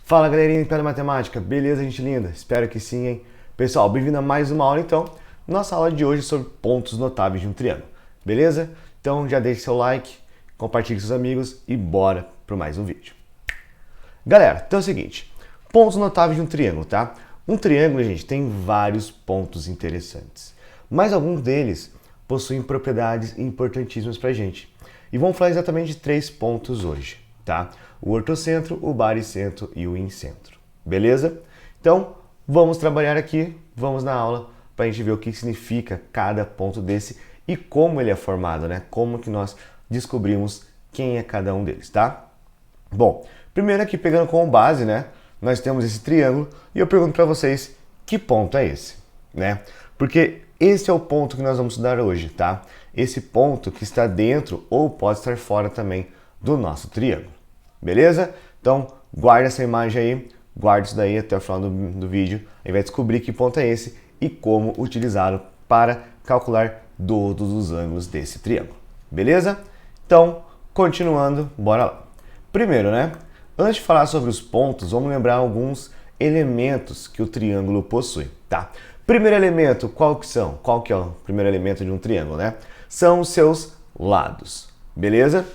Fala galerinha da matemática, beleza gente linda? Espero que sim, hein? Pessoal, bem-vindo a mais uma aula então. Nossa aula de hoje é sobre pontos notáveis de um triângulo, beleza? Então já deixe seu like, compartilhe com seus amigos e bora para mais um vídeo. Galera, então é o seguinte, pontos notáveis de um triângulo, tá? Um triângulo, gente, tem vários pontos interessantes, mas alguns deles possuem propriedades importantíssimas pra gente. E vamos falar exatamente de 3 pontos hoje, tá? O ortocentro, o baricentro e o incentro, beleza? Então, vamos trabalhar aqui, vamos na aula para a gente ver o que significa cada ponto desse e como ele é formado, né? Como que nós descobrimos quem é cada um deles, tá? Bom, primeiro aqui pegando como base, né? Nós temos esse triângulo e eu pergunto para vocês que ponto é esse, né? Porque esse é o ponto que nós vamos estudar hoje, tá? Esse ponto que está dentro ou pode estar fora também do nosso triângulo, beleza? Então, guarda essa imagem aí, guarda isso daí até o final do vídeo, aí vai descobrir que ponto é esse e como utilizá-lo para calcular todos os ângulos desse triângulo, beleza? Então, continuando, bora lá. Primeiro, né? Antes de falar sobre os pontos, vamos lembrar alguns elementos que o triângulo possui, tá? Primeiro elemento, qual que é o primeiro elemento de um triângulo, né? São os seus lados, beleza?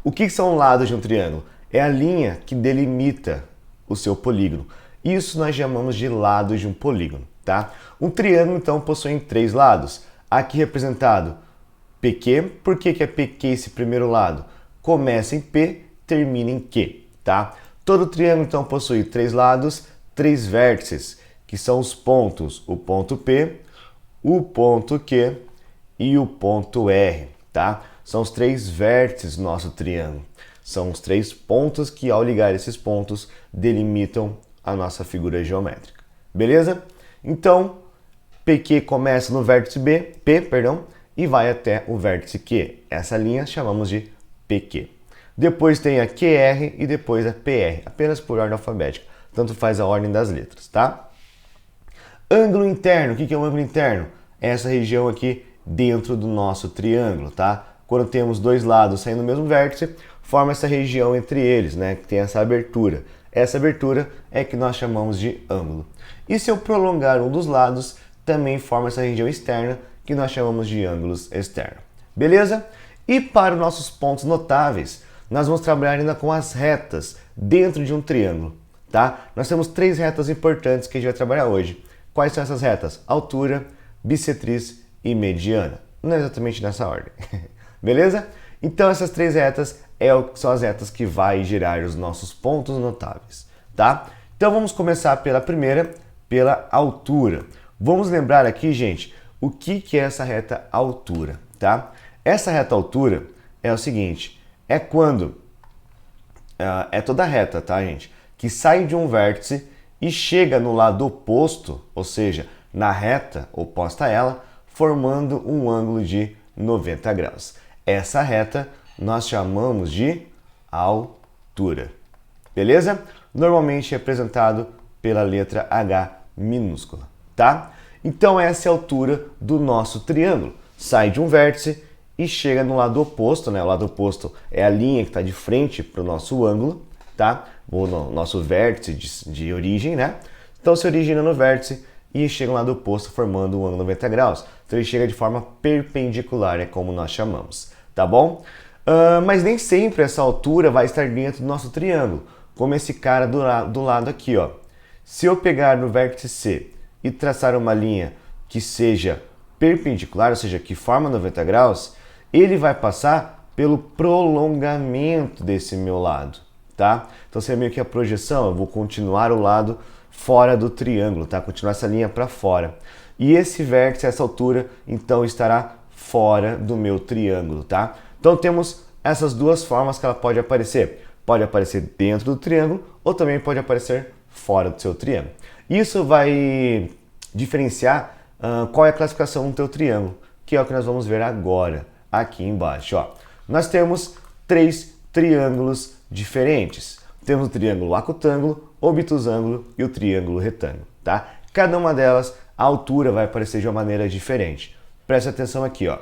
O que são lados de um triângulo? É a linha que delimita o seu polígono. Isso nós chamamos de lados de um polígono, tá? Um triângulo, então, possui 3 lados. Aqui representado PQ. Por que é PQ esse primeiro lado? Começa em P, termina em Q, tá? Todo triângulo, então, possui 3 lados, 3 vértices, que são os pontos, o ponto P, o ponto Q e o ponto R, tá? São os 3 vértices do nosso triângulo. São os 3 pontos que, ao ligar esses pontos, delimitam a nossa figura geométrica. Beleza? Então, PQ começa no vértice P, e vai até o vértice Q. Essa linha chamamos de PQ. Depois tem a QR e depois a PR, apenas por ordem alfabética. Tanto faz a ordem das letras, tá? Ângulo interno, o que é um ângulo interno? É essa região aqui dentro do nosso triângulo, tá? Quando temos 2 lados saindo do mesmo vértice, forma essa região entre eles, né? Que tem essa abertura. Essa abertura é que nós chamamos de ângulo. E se eu prolongar um dos lados, também forma essa região externa, que nós chamamos de ângulos externos. Beleza? E para os nossos pontos notáveis, nós vamos trabalhar ainda com as retas dentro de um triângulo, tá? Nós temos 3 retas importantes que a gente vai trabalhar hoje. Quais são essas retas? Altura, bissetriz e mediana. Não é exatamente nessa ordem. Beleza? Então essas 3 retas são as retas que vai gerar os nossos pontos notáveis, tá? Então vamos começar pela primeira, pela altura. Vamos lembrar aqui, gente, o que é essa reta altura, tá? Essa reta altura é o seguinte, é quando é toda reta, tá, gente? Que sai de um vértice e chega no lado oposto, ou seja, na reta oposta a ela, formando um ângulo de 90 graus. Essa reta nós chamamos de altura, beleza? Normalmente é representado pela letra H minúscula, tá? Então essa é a altura do nosso triângulo. Sai de um vértice e chega no lado oposto, né? O lado oposto é a linha que está de frente para o nosso ângulo, tá? Ou no nosso vértice de origem, né? Então se origina no vértice e chega no lado oposto formando um ângulo 90 graus. Então ele chega de forma perpendicular, é como nós chamamos, tá bom? Mas nem sempre essa altura vai estar dentro do nosso triângulo, como esse cara do lado aqui, ó. Se eu pegar no vértice C e traçar uma linha que seja perpendicular, ou seja, que forma 90 graus, ele vai passar pelo prolongamento desse meu lado, tá? Então seria meio que a projeção, eu vou continuar o lado fora do triângulo, tá? Continuar essa linha para fora. E esse vértice, essa altura, então estará fora do meu triângulo, tá? Então temos essas duas formas que ela pode aparecer. Pode aparecer dentro do triângulo ou também pode aparecer fora do seu triângulo. Isso vai diferenciar qual é a classificação do teu triângulo, que é o que nós vamos ver agora, aqui embaixo, ó. Nós temos 3 triângulos diferentes. Temos o triângulo acutângulo, obtusângulo e o triângulo retângulo, tá? Cada uma delas, a altura vai aparecer de uma maneira diferente. Preste atenção aqui, ó.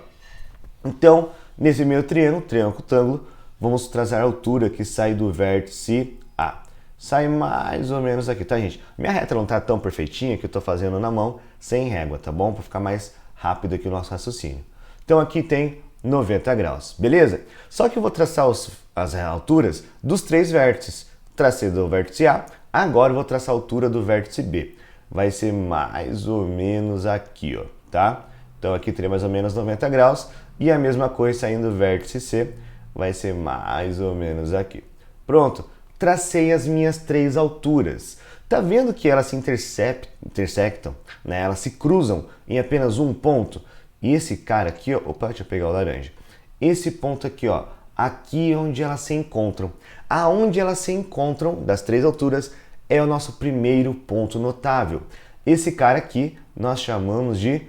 Então, nesse meio triângulo acutângulo, vamos trazer a altura que sai do vértice A. sai mais ou menos aqui, tá, gente? Minha reta não tá tão perfeitinha que eu tô fazendo na mão, sem régua, tá bom? Para ficar mais rápido aqui o nosso raciocínio. Então aqui tem 90 graus, beleza? Só que eu vou traçar as alturas dos 3 vértices. Tracei do vértice A, agora eu vou traçar a altura do vértice B. Vai ser mais ou menos aqui, ó, tá? Então aqui teria mais ou menos 90 graus e a mesma coisa saindo do vértice C, vai ser mais ou menos aqui. Pronto, tracei as minhas 3 alturas. Tá vendo que elas se intersectam, né? Elas se cruzam em apenas um ponto? E esse cara aqui, ó, opa, deixa eu pegar o laranja. Esse ponto aqui, ó, aqui é onde elas se encontram. Aonde elas se encontram, das 3 alturas, é o nosso primeiro ponto notável. Esse cara aqui nós chamamos de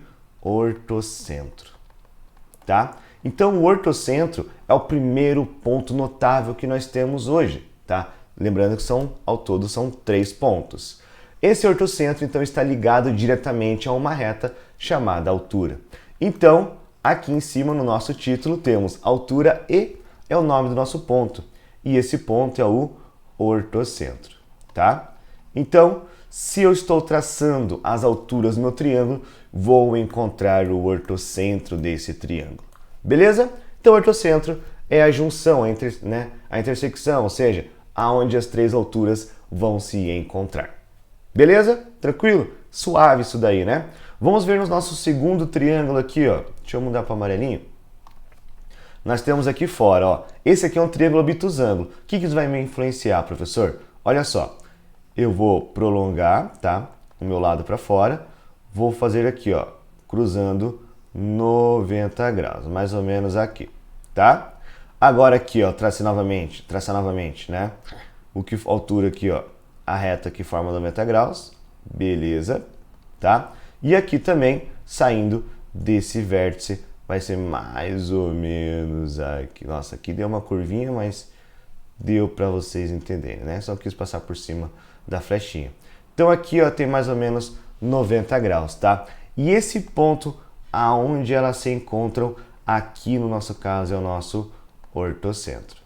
ortocentro, tá? Então o ortocentro é o primeiro ponto notável que nós temos hoje, tá? Lembrando que ao todo são 3 pontos. Esse ortocentro então está ligado diretamente a uma reta chamada altura. Então, aqui em cima no nosso título temos altura E é o nome do nosso ponto. E esse ponto é o ortocentro, tá? Então, se eu estou traçando as alturas do meu triângulo, vou encontrar o ortocentro desse triângulo. Beleza? Então, o ortocentro é a junção, a intersecção, ou seja, aonde as 3 alturas vão se encontrar. Beleza? Tranquilo? Suave isso daí, né? Vamos ver no nosso segundo triângulo aqui, ó. Deixa eu mudar para amarelinho. Nós temos aqui fora, ó. Esse aqui é um triângulo obtusângulo. O que isso vai me influenciar, professor? Olha só. Eu vou prolongar, tá? O meu lado para fora. Vou fazer aqui, ó, cruzando 90 graus, mais ou menos aqui, tá? Agora aqui, ó, traçar novamente, né? A altura aqui, ó, a reta que forma 90 graus, beleza, tá? E aqui também, saindo desse vértice, vai ser mais ou menos aqui. Nossa, aqui deu uma curvinha, mas deu para vocês entenderem, né? Só quis passar por cima da flechinha. Então aqui, ó, tem mais ou menos 90 graus, tá? E esse ponto aonde elas se encontram, aqui no nosso caso é o nosso ortocentro,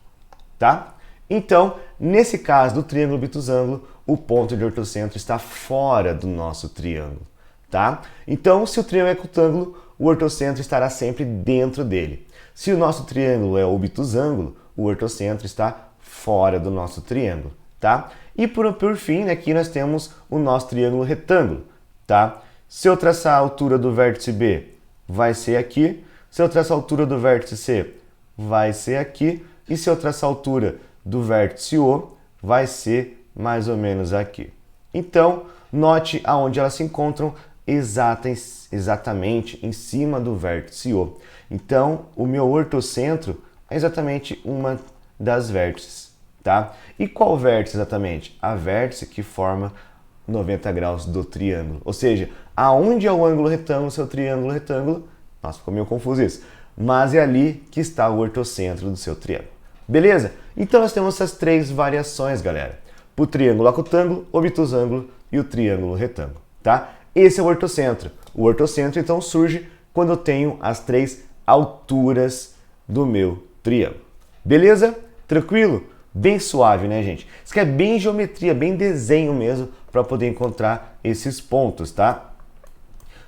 tá? Então, nesse caso do triângulo obtusângulo, o ponto de ortocentro está fora do nosso triângulo, tá? Então, se o triângulo é retângulo, o ortocentro estará sempre dentro dele. Se o nosso triângulo é obtusângulo, o ortocentro está fora do nosso triângulo, tá? E por fim, aqui nós temos o nosso triângulo retângulo, tá? Se eu traçar a altura do vértice B, vai ser aqui. Se eu traçar a altura do vértice C, vai ser aqui. E se eu traçar a altura do vértice O, vai ser mais ou menos aqui. Então, note aonde elas se encontram exatamente em cima do vértice O. Então, o meu ortocentro é exatamente uma das vértices, tá? E qual vértice exatamente? A vértice que forma 90 graus do triângulo. Ou seja, aonde é o ângulo retângulo, seu triângulo retângulo, nossa, ficou meio confuso isso, mas é ali que está o ortocentro do seu triângulo. Beleza? Então nós temos essas 3 variações, galera. O triângulo acutângulo, obtusângulo e o triângulo retângulo, tá? Esse é o ortocentro. O ortocentro, então, surge quando eu tenho as 3 alturas do meu triângulo. Beleza? Tranquilo? Bem suave, né, gente? Isso aqui é bem geometria, bem desenho mesmo, para poder encontrar esses pontos, tá?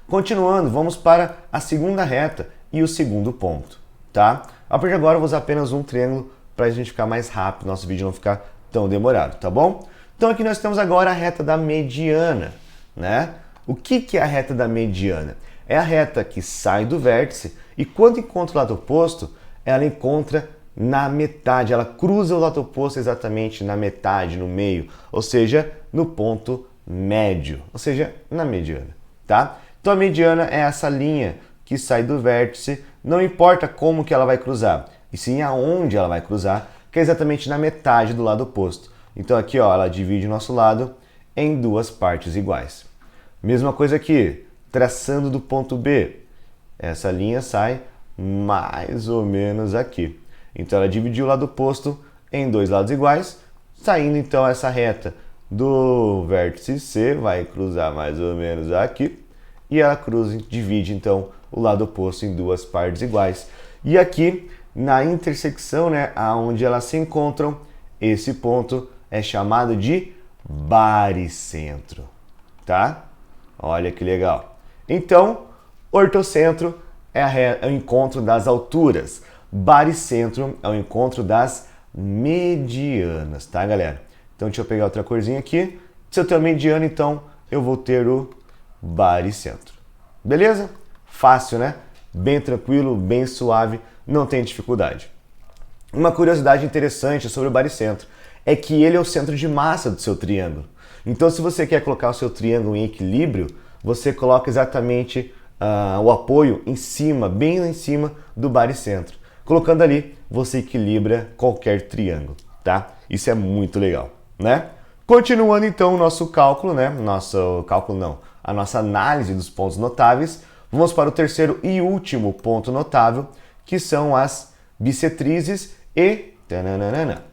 Continuando, vamos para a segunda reta e o segundo ponto, tá? A partir de agora eu vou usar apenas um triângulo para a gente ficar mais rápido, nosso vídeo não ficar tão demorado, tá bom? Então aqui nós temos agora a reta da mediana, né? O que é a reta da mediana? É a reta que sai do vértice e quando encontra o lado oposto, ela encontra na metade, ela cruza o lado oposto exatamente na metade, no meio, ou seja, no ponto médio, ou seja, na mediana, tá? Então a mediana é essa linha que sai do vértice, não importa como que ela vai cruzar, e sim aonde ela vai cruzar, que é exatamente na metade do lado oposto. Então aqui, ó, ela divide o nosso lado em 2 partes iguais. Mesma coisa aqui, traçando do ponto B, essa linha sai mais ou menos aqui. Então ela dividiu o lado oposto em 2 lados iguais, saindo então essa reta do vértice C, vai cruzar mais ou menos aqui, e ela divide então o lado oposto em 2 partes iguais. E aqui na intersecção, né, aonde elas se encontram, esse ponto é chamado de baricentro, tá? Olha que legal. Então, ortocentro é o encontro das alturas, baricentro é o encontro das medianas, tá, galera? Então, deixa eu pegar outra corzinha aqui. Se eu tenho a mediana, então, eu vou ter o baricentro. Beleza? Fácil, né? Bem tranquilo, bem suave, não tem dificuldade. Uma curiosidade interessante sobre o baricentro é que ele é o centro de massa do seu triângulo. Então, se você quer colocar o seu triângulo em equilíbrio, você coloca exatamente o apoio em cima, bem em cima do baricentro. Colocando ali, você equilibra qualquer triângulo, tá? Isso é muito legal, né? Continuando então o nosso cálculo, né? A nossa análise dos pontos notáveis, vamos para o terceiro e último ponto notável, que são as bissetrizes e tananana.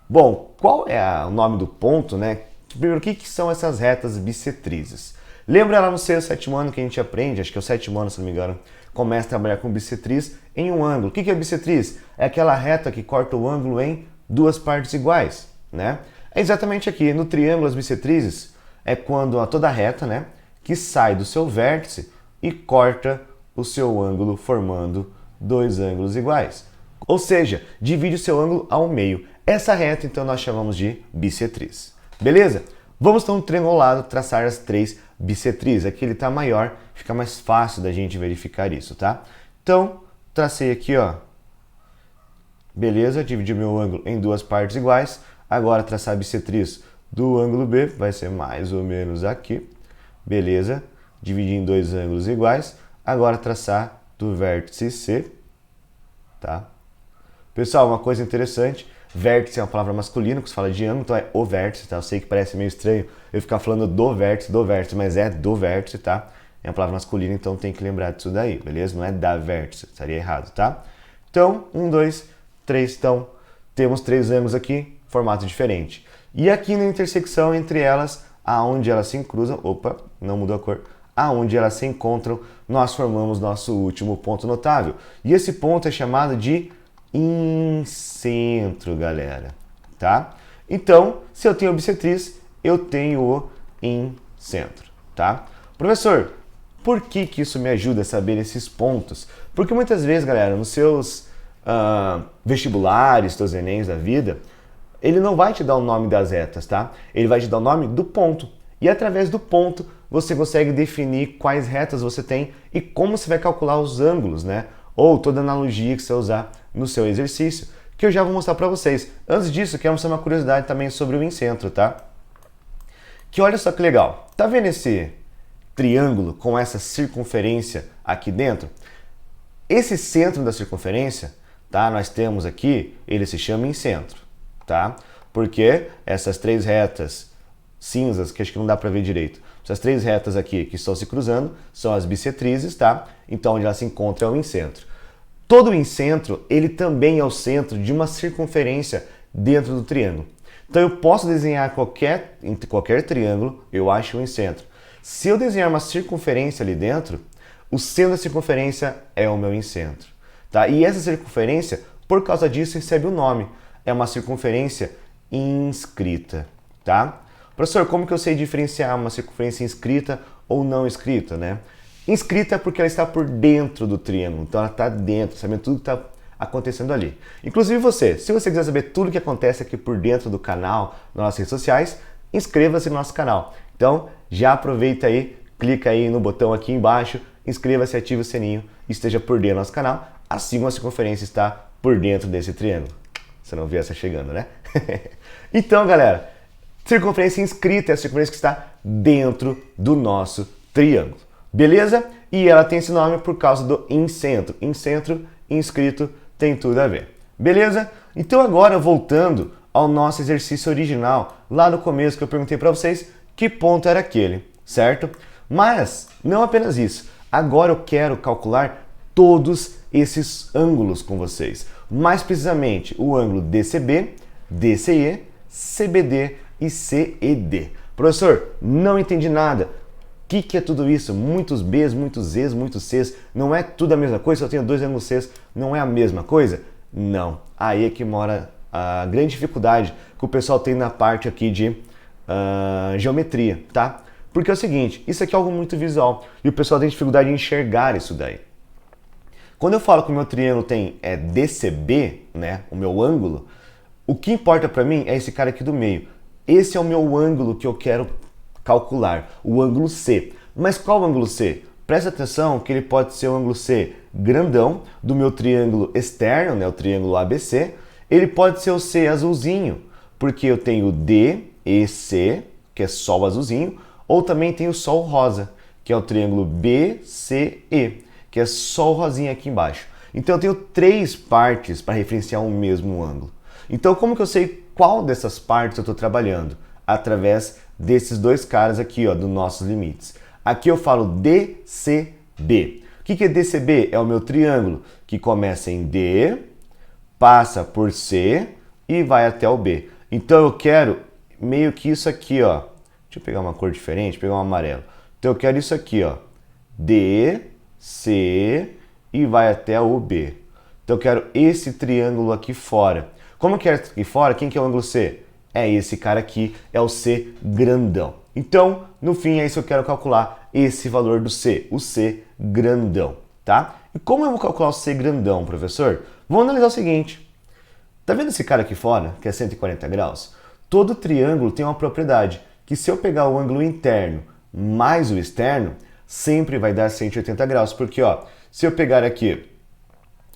Bom, qual é o nome do ponto, né? Primeiro, o que são essas retas bissetrizes? Lembra lá no sétimo ano que a gente aprende, acho que é o sétimo ano, se não me engano, começa a trabalhar com bissetriz em um ângulo. O que é bissetriz? É aquela reta que corta o ângulo em duas partes iguais, né? É exatamente aqui, no triângulo as bissetrizes é quando toda reta, né, que sai do seu vértice e corta o seu ângulo formando dois ângulos iguais. Ou seja, divide o seu ângulo ao meio. Essa reta, então, nós chamamos de bissetriz. Beleza? Vamos então, triangulado, traçar as três bissetrizes. Aqui ele está maior, fica mais fácil da gente verificar isso, tá? Então, tracei aqui, ó. Beleza, dividi meu ângulo em duas partes iguais. Agora, traçar a bissetriz do ângulo B, vai ser mais ou menos aqui. Beleza, dividir em dois ângulos iguais. Agora, traçar do vértice C, tá? Pessoal, uma coisa interessante, vértice é uma palavra masculina, que se fala de ângulo, então é o vértice, tá? Eu sei que parece meio estranho eu ficar falando do vértice, mas é do vértice, tá? É uma palavra masculina, então tem que lembrar disso daí, beleza? Não é da vértice, estaria errado, tá? Então, 1, 2, 3, então, temos três ângulos aqui, formato diferente. E aqui na intersecção entre elas, aonde elas se cruzam, opa, não mudou a cor, aonde elas se encontram, nós formamos nosso último ponto notável. E esse ponto é chamado de incentro, galera, tá? Então, se eu tenho bissetriz, eu tenho o incentro, tá? Professor, por que isso me ajuda a saber esses pontos? Porque muitas vezes, galera, nos seus vestibulares, seus enems da vida, ele não vai te dar o nome das retas, tá? Ele vai te dar o nome do ponto. E através do ponto, você consegue definir quais retas você tem e como você vai calcular os ângulos, né? Ou toda analogia que você usar no seu exercício, que eu já vou mostrar para vocês. Antes disso, quero mostrar uma curiosidade também sobre o incentro, tá? Que olha só que legal. Tá vendo esse triângulo com essa circunferência aqui dentro? Esse centro da circunferência, tá? Nós temos aqui, ele se chama incentro, tá? Porque essas três retas cinzas, que acho que não dá para ver direito, essas três retas aqui que estão se cruzando são as bissetrizes, tá? Então, onde ela se encontra é o incentro. Todo o incentro, ele também é o centro de uma circunferência dentro do triângulo. Então, eu posso desenhar entre qualquer triângulo, eu acho o incentro. Se eu desenhar uma circunferência ali dentro, o centro da circunferência é o meu incentro, tá? E essa circunferência, por causa disso, recebe o nome. É uma circunferência inscrita, tá? Professor, como que eu sei diferenciar uma circunferência inscrita ou não inscrita, né? Inscrita é porque ela está por dentro do triângulo, então ela está dentro, sabendo tudo que está acontecendo ali. Inclusive você, se você quiser saber tudo o que acontece aqui por dentro do canal, nas nossas redes sociais, inscreva-se no nosso canal. Então, já aproveita aí, clica aí no botão aqui embaixo, inscreva-se, ative o sininho e esteja por dentro do nosso canal, assim a circunferência está por dentro desse triângulo. Você não viu essa chegando, né? Então, galera, circunferência inscrita é a circunferência que está dentro do nosso triângulo. Beleza? E ela tem esse nome por causa do incentro. Incentro, inscrito, tem tudo a ver. Beleza? Então agora, voltando ao nosso exercício original, lá no começo que eu perguntei para vocês que ponto era aquele, certo? Mas não apenas isso. Agora eu quero calcular todos esses ângulos com vocês. Mais precisamente, o ângulo DCB, DCE, CBD e CED. Professor, não entendi nada. O que é tudo isso? Muitos Bs, muitos Es, muitos Cs. Não é tudo a mesma coisa? Se eu tenho dois ângulos Cs, não é a mesma coisa? Não. Aí é que mora a grande dificuldade que o pessoal tem na parte aqui de geometria, tá? Porque é o seguinte, isso aqui é algo muito visual e o pessoal tem dificuldade em enxergar isso daí. Quando eu falo que o meu triângulo tem DCB, né, o meu ângulo, o que importa para mim é esse cara aqui do meio. Esse é o meu ângulo que eu quero calcular, o ângulo C. Mas qual o ângulo C? Presta atenção que ele pode ser o ângulo C grandão do meu triângulo externo, né, o triângulo ABC. Ele pode ser o C azulzinho, porque eu tenho D e C, que é só o azulzinho, ou também tem o só o rosa, que é o triângulo BCE, que é só o rosinha aqui embaixo. Então eu tenho 3 partes para referenciar um mesmo ângulo. Então como que eu sei qual dessas partes eu estou trabalhando? Através desses 2 caras aqui, ó, dos nossos limites. Aqui eu falo DCB. O que é DCB? É o meu triângulo que começa em D, passa por C e vai até o B. Então eu quero meio que isso aqui, ó. Deixa eu pegar uma cor diferente, pegar um amarelo. Então eu quero isso aqui, ó. D, C e vai até o B. Então eu quero esse triângulo aqui fora. Como eu quero aqui fora, quem que é o ângulo C? É esse cara aqui, é o C grandão. Então, no fim, é isso que eu quero calcular, esse valor do C, o C grandão, tá? E como eu vou calcular o C grandão, professor? Vamos analisar o seguinte. Tá vendo esse cara aqui fora, que é 140 graus? Todo triângulo tem uma propriedade, que se eu pegar o ângulo interno mais o externo, sempre vai dar 180 graus. Porque, ó, se eu pegar aqui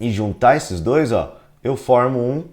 e juntar esses dois, ó, eu formo um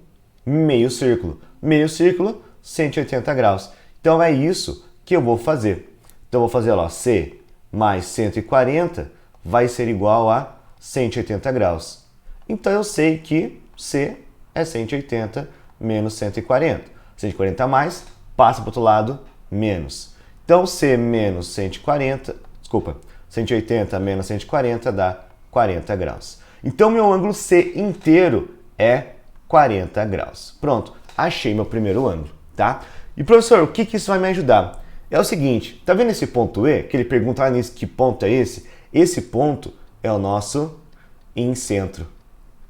meio círculo. Meio círculo, 180 graus. Então é isso que eu vou fazer. Então eu vou fazer, ó, C mais 140 vai ser igual a 180 graus. Então eu sei que C é 180 menos 140. 140 a mais, passa para o outro lado, menos. Então C menos 140, desculpa, 180 menos 140 dá 40 graus. Então meu ângulo C inteiro é 40 graus. Pronto, achei meu primeiro ângulo, tá? E professor, o que isso vai me ajudar? É o seguinte, tá vendo esse ponto E? Que ele pergunta lá nisso, que ponto é esse? Esse ponto é o nosso incentro,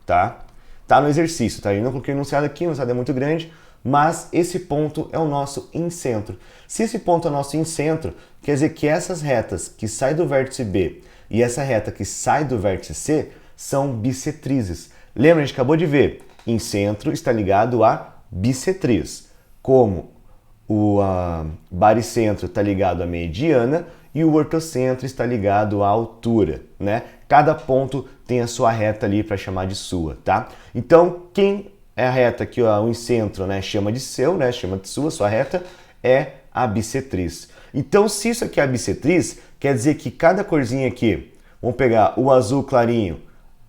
tá? Tá no exercício, tá? Eu não coloquei enunciado aqui, o enunciado é muito grande, mas esse ponto é o nosso incentro. Se esse ponto é o nosso incentro, quer dizer que essas retas que saem do vértice B e essa reta que sai do vértice C são bissetrizes. Lembra, a gente acabou de ver, incentro está ligado a bissetriz, como o baricentro está ligado à mediana e o ortocentro está ligado à altura, né? Cada ponto tem a sua reta ali para chamar de sua, tá? Então, quem é a reta que o incentro, né, chama de seu, né, chama de sua reta, é a bissetriz. Então, se isso aqui é a bissetriz, quer dizer que cada corzinha aqui, vamos pegar o azul clarinho,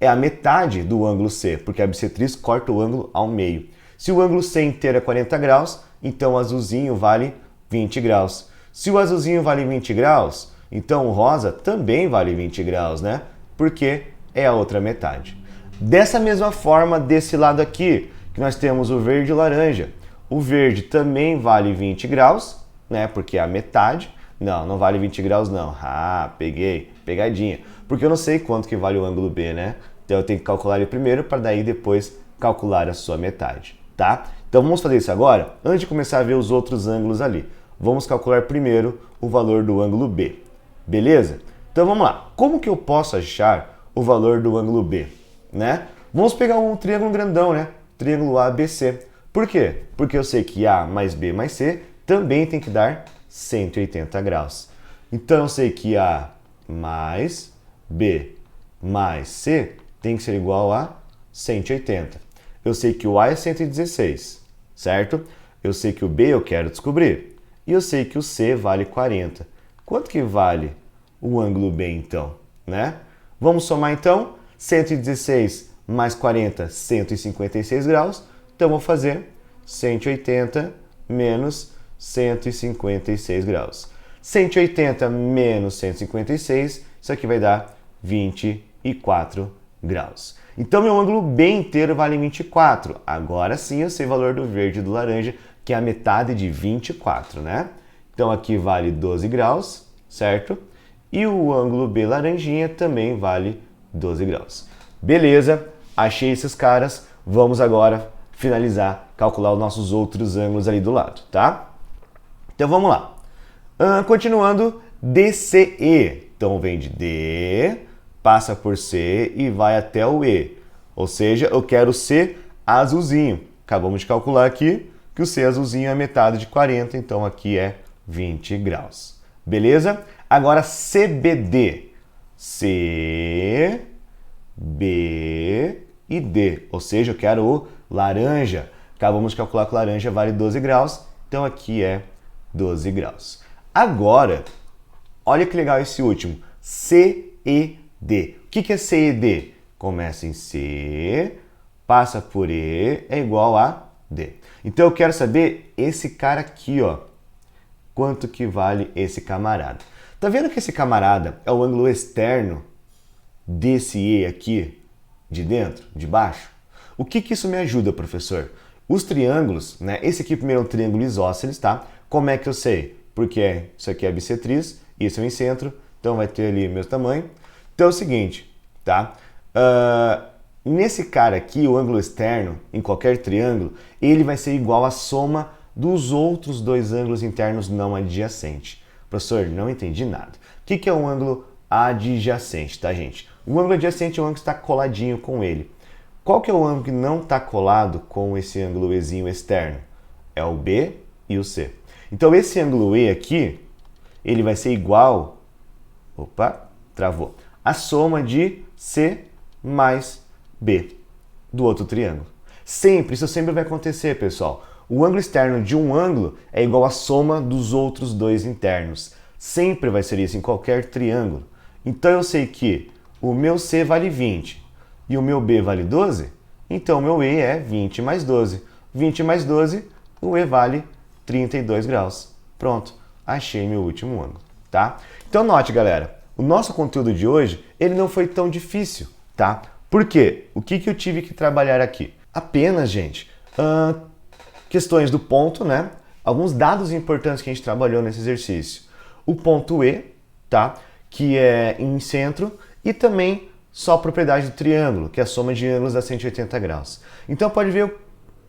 é a metade do ângulo C, porque a bissetriz corta o ângulo ao meio. Se o ângulo C inteiro é 40 graus, então o azulzinho vale 20 graus. Se o azulzinho vale 20 graus, então o rosa também vale 20 graus, né? Porque é a outra metade. Dessa mesma forma, desse lado aqui, que nós temos o verde e o laranja. O verde também vale 20 graus, né? Porque é a metade. Não, não vale 20 graus não. Ah, peguei, pegadinha. Porque eu não sei quanto que vale o ângulo B, né? Então eu tenho que calcular ele primeiro para daí depois calcular a sua metade, tá? Então vamos fazer isso agora, antes de começar a ver os outros ângulos ali. Vamos calcular primeiro o valor do ângulo B, beleza? Então vamos lá, como que eu posso achar o valor do ângulo B, né? Vamos pegar um triângulo grandão, né? Triângulo ABC. Por quê? Porque eu sei que A mais B mais C também tem que dar 180 graus. Então eu sei que A mais B mais C tem que ser igual a 180. Eu sei que o A é 116, certo? Eu sei que o B eu quero descobrir. E eu sei que o C vale 40. Quanto que vale o ângulo B então, né? Vamos somar então? 116 mais 40, 156 graus. Então vou fazer 180 menos 156 graus. 180 menos 156, isso aqui vai dar 24 graus. Então meu ângulo B inteiro vale 24. Agora sim eu sei o valor do verde e do laranja, que é a metade de 24, né? Então aqui vale 12 graus, certo? E o ângulo B laranjinha também vale 12 graus. Beleza, achei esses caras. Vamos agora finalizar, calcular os nossos outros ângulos ali do lado, tá? Então vamos lá. Continuando, DCE. Então vem de D, passa por C e vai até o E. Ou seja, eu quero o C azulzinho. Acabamos de calcular aqui que o C azulzinho é metade de 40, então aqui é 20 graus. Beleza? Agora CBD. C, B e D. Ou seja, eu quero o laranja. Acabamos de calcular que laranja vale 12 graus, então aqui é 12 graus. Agora, olha que legal esse último. CED. O que é CED? Começa em C, passa por E, é igual a D. Então eu quero saber esse cara aqui, ó. Quanto que vale esse camarada? Tá vendo que esse camarada é o ângulo externo desse E aqui, de dentro, de baixo? O que isso me ajuda, professor? Os triângulos, né? Esse aqui primeiro é um triângulo isósceles, tá? Como é que eu sei? Porque isso aqui é bissetriz, isso é o incentro, então vai ter ali o mesmo tamanho. Então é o seguinte, tá? Nesse cara aqui, o ângulo externo, em qualquer triângulo, ele vai ser igual à soma dos outros dois ângulos internos não adjacentes. Professor, não entendi nada. O que é um ângulo adjacente, tá, gente? O ângulo adjacente é o ângulo que está coladinho com ele. Qual que é o ângulo que não está colado com esse ângulo Ezinho externo? É o B e o C. Então esse ângulo E aqui, ele vai ser igual, opa, travou, a soma de C mais B do outro triângulo. Sempre, isso sempre vai acontecer, pessoal. O ângulo externo de um ângulo é igual à soma dos outros dois internos. Sempre vai ser isso em qualquer triângulo. Então eu sei que o meu C vale 20 e o meu B vale 12, então o meu E é 20 mais 12. 20 mais 12, o E vale 32 graus. Pronto, achei meu último ângulo, tá? Então note, galera, o nosso conteúdo de hoje, ele não foi tão difícil, tá? Por quê? O que eu tive que trabalhar aqui? Apenas, gente, questões do ponto, né? Alguns dados importantes que a gente trabalhou nesse exercício. O ponto E, tá? Que é em centro, e também só a propriedade do triângulo, que é a soma de ângulos a 180 graus. Então pode ver,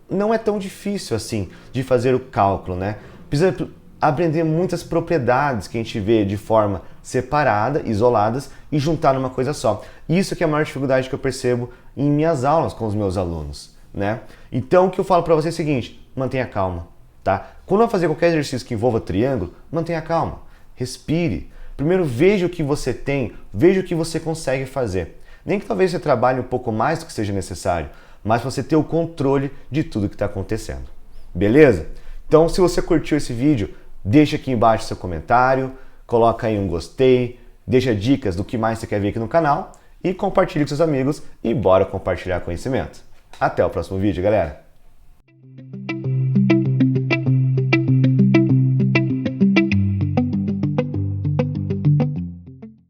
não é tão difícil assim de fazer o cálculo, né? Precisa aprender muitas propriedades que a gente vê de forma separada, isoladas, e juntar numa coisa só. Isso que é a maior dificuldade que eu percebo em minhas aulas com os meus alunos, né? Então o que eu falo para você é o seguinte, mantenha calma, tá? Quando eu fazer qualquer exercício que envolva triângulo, mantenha calma, respire. Primeiro veja o que você tem, veja o que você consegue fazer. Nem que talvez você trabalhe um pouco mais do que seja necessário, mas você ter o controle de tudo que está acontecendo. Beleza? Então, se você curtiu esse vídeo, deixa aqui embaixo seu comentário, coloca aí um gostei, deixa dicas do que mais você quer ver aqui no canal e compartilhe com seus amigos e bora compartilhar conhecimento. Até o próximo vídeo, galera!